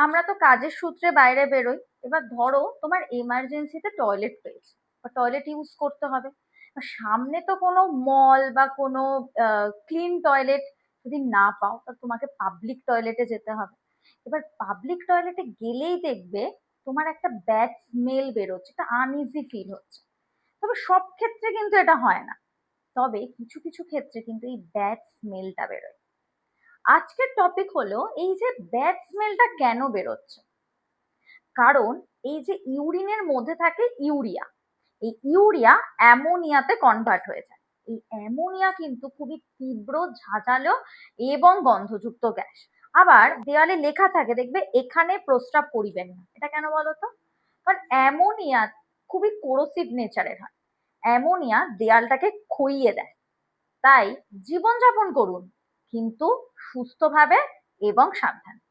আমরা তো কাজের সূত্রে বাইরে বেরোই। এবার ধরো তোমার এমার্জেন্সিতে টয়লেট পেয়েছে বা টয়লেট ইউজ করতে হবে। সামনে তো কোনো মল বা কোনো ক্লিন টয়লেট যদি না পাও তা তোমাকে পাবলিক টয়লেটে যেতে হবে। এবার পাবলিক টয়লেটে গেলেই দেখবে তোমার একটা ব্যাড স্মেল বেরোচ্ছে, একটা আনইজি ফিল হচ্ছে। তবে সব ক্ষেত্রে কিন্তু এটা হয় না, তবে কিছু কিছু ক্ষেত্রে কিন্তু এই ব্যাড স্মেলটা বেরোয়। আজকের টপিক হলো এই যে ব্যাড স্মেলটা কেন বেরোচ্ছে। কারণ এই যে ইউরিনের মধ্যে থাকে ইউরিয়া, এই ইউরিয়া অ্যামোনিয়াতে কনভার্ট হয়ে যায়। এই অ্যামোনিয়া কিন্তু খুবই তীব্র, ঝাঁঝালো এবং গন্ধযুক্ত গ্যাস। আবার দেয়ালে লেখা থাকে দেখবে এখানে প্রস্রাব করিবেন না। এটা কেন বলতো? কারণ অ্যামোনিয়া খুবই কোরোসিভ নেচারের হয়। অ্যামোনিয়া দেয়ালটাকে ক্ষইয়ে দেয়। তাই জীবনযাপন করুন, কিন্তু সুস্থভাবে এবং সাবধানে।